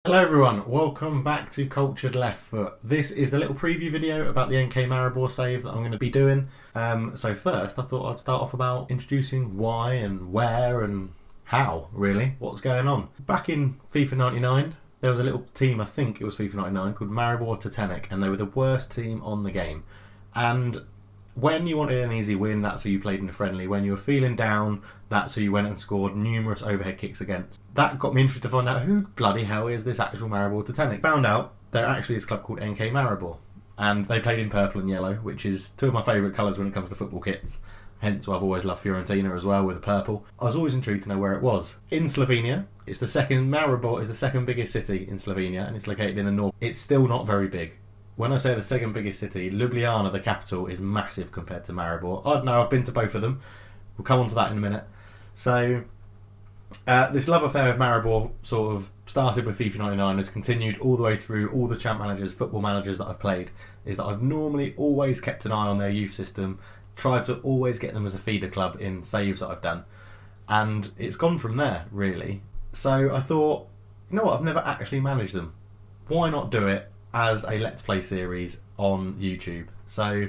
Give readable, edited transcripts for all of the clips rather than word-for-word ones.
Hello everyone, welcome back to Cultured Left Foot. This is the little preview video about the NK Maribor save that I'm going to be doing. So first I thought I'd start off about introducing why and where and how, really, what's going on. Back in FIFA 99, there was a little team, I think it was FIFA 99, called Maribor Titanic, and they were the worst team on the game. And when you wanted an easy win, that's who you played in a friendly. When you were feeling down, that's who you went and scored numerous overhead kicks against. That got me interested to find out who bloody hell is this actual Maribor Titanic. Found out there actually is a club called NK Maribor, and they played in purple and yellow, which is two of my favourite colours when it comes to football kits. Hence why I've always loved Fiorentina as well with the purple. I was always intrigued to know where it was. In Slovenia, Maribor is the second biggest city in Slovenia, and it's located in the north. It's still not very big. When I say the second biggest city, Ljubljana, the capital, is massive compared to Maribor. I don't know, I've been to both of them. We'll come on to that in a minute. So, this love affair of Maribor sort of started with FIFA 99, has continued all the way through all the champ managers, football managers that I've played, is that I've normally always kept an eye on their youth system, tried to always get them as a feeder club in saves that I've done. And it's gone from there, really. So I thought, you know what, I've never actually managed them. Why not do it as a Let's Play series on YouTube? So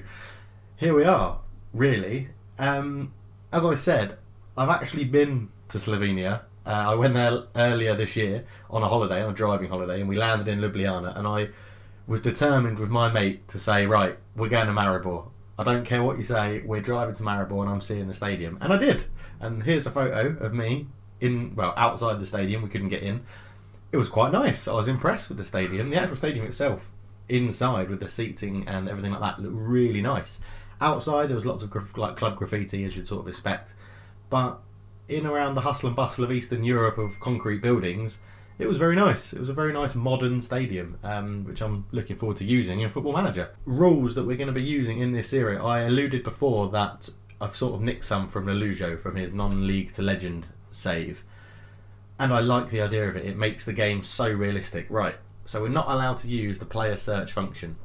here we are, really. As I said, I've actually been to Slovenia. I went there earlier this year on a driving holiday, and we landed in Ljubljana, and I was determined with my mate to say, right, we're going to Maribor. I don't care what you say, we're driving to Maribor and I'm seeing the stadium. And I did. And here's a photo of me outside the stadium. We couldn't get in. It was quite nice. I was impressed with the stadium. The actual stadium itself, inside with the seating and everything like that, looked really nice. Outside there was lots of club graffiti, as you'd sort of expect, but in around the hustle and bustle of Eastern Europe of concrete buildings, it was very nice. It was a very nice modern stadium, which I'm looking forward to using in Football Manager. Rules that we're going to be using in this series, I alluded before that I've sort of nicked some from Lelujo from his non-league to legend save. And I like the idea of it. It makes the game so realistic. Right, so we're not allowed to use the player search function.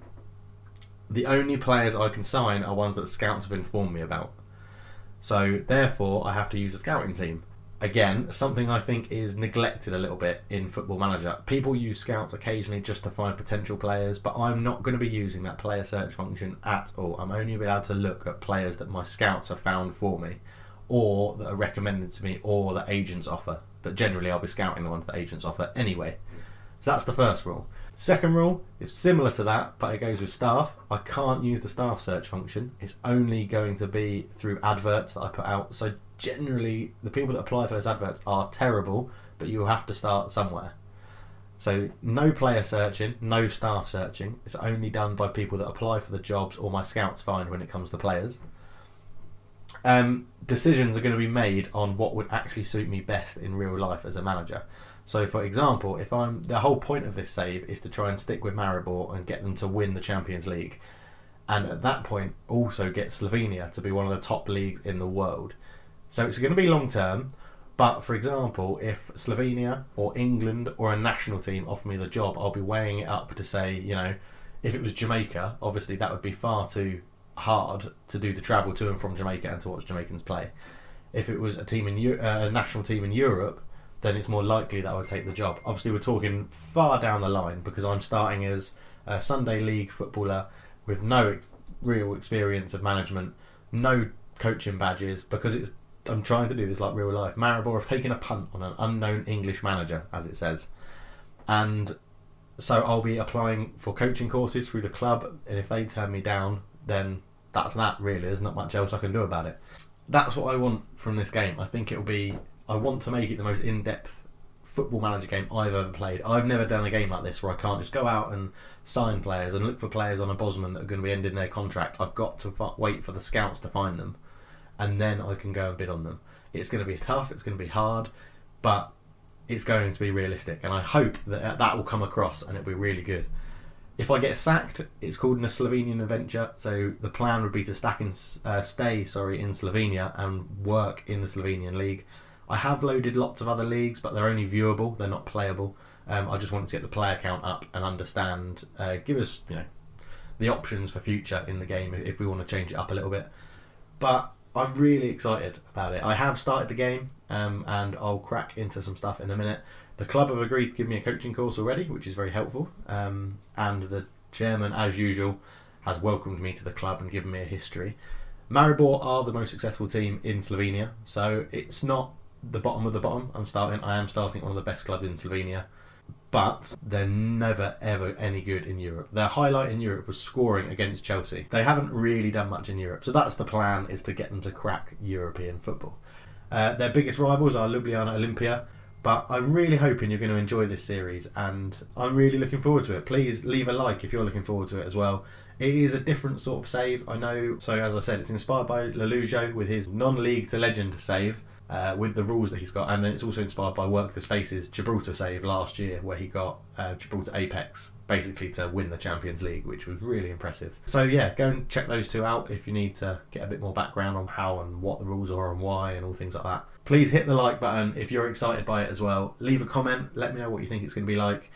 The only players I can sign are ones that scouts have informed me about. So therefore I have to use a scouting team. Again, something I think is neglected a little bit in Football Manager. People use scouts occasionally just to find potential players, but I'm not going to be using that player search function at all. I'm only able to look at players that my scouts have found for me, or that are recommended to me, or that agents offer. But generally I'll be scouting the ones that agents offer anyway. So that's the first rule. Second rule is similar to that, but it goes with staff. I can't use the staff search function. It's only going to be through adverts that I put out. So generally the people that apply for those adverts are terrible, but you have to start somewhere. So no player searching, no staff searching. It's only done by people that apply for the jobs or my scouts find when it comes to players. Decisions are going to be made on what would actually suit me best in real life as a manager. So for example, the whole point of this save is to try and stick with Maribor and get them to win the Champions League, and at that point also get Slovenia to be one of the top leagues in the world. So it's going to be long term, but for example, if Slovenia or England or a national team offer me the job, I'll be weighing it up to say, you know, if it was Jamaica, obviously that would be far too hard to do the travel to and from Jamaica and to watch Jamaicans play. If it was a national team in Europe, then it's more likely that I would take the job. Obviously we're talking far down the line, because I'm starting as a Sunday League footballer with no real experience of management, no coaching badges, because I'm trying to do this like real life. Maribor have taken a punt on an unknown English manager, as it says, and so I'll be applying for coaching courses through the club, and if they turn me down, then that's that, really. There's not much else I can do about it. That's what I want from this game. I want to make it the most in-depth Football Manager game I've ever played. I've never done a game like this where I can't just go out and sign players and look for players on a Bosman that are going to be ending their contract. I've got to wait for the scouts to find them, and then I can go and bid on them. It's going to be tough, it's going to be hard, but it's going to be realistic, and I hope that will come across and it'll be really good. If I get sacked, it's called a Slovenian adventure, so the plan would be to stay in Slovenia and work in the Slovenian league. I have loaded lots of other leagues, but they're only viewable, they're not playable. I just wanted to get the player count up and understand, give us, you know, the options for future in the game if we want to change it up a little bit. But I'm really excited about it. I have started the game, and I'll crack into some stuff in a minute. The club have agreed to give me a coaching course already, which is very helpful. And the chairman, as usual, has welcomed me to the club and given me a history. Maribor are the most successful team in Slovenia, so it's not the bottom of the bottom. I am starting one of the best clubs in Slovenia, but they're never ever any good in Europe. Their highlight in Europe was scoring against Chelsea. They haven't really done much in Europe, so that's the plan, is to get them to crack European football. Their biggest rivals are Ljubljana Olimpia, but I'm really hoping you're going to enjoy this series, and I'm really looking forward to it. Please leave a like if you're looking forward to it as well. It is a different sort of save, I know. So as I said, it's inspired by Lelujo with his non-league to legend save, with the rules that he's got, and then it's also inspired by Work the Space's Gibraltar save last year, where he got Gibraltar Apex basically to win the Champions League, which was really impressive. So yeah, go and check those two out if you need to get a bit more background on how and what the rules are and why and all things like that. Please hit the like button if you're excited by it as well. Leave a comment, let me know what you think it's going to be like.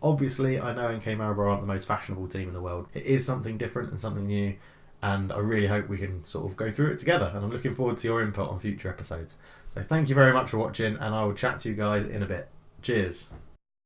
Obviously, I know NK Maribor aren't the most fashionable team in the world. It is something different and something new, and I really hope we can sort of go through it together, and I'm looking forward to your input on future episodes. So thank you very much for watching, and I will chat to you guys in a bit. Cheers.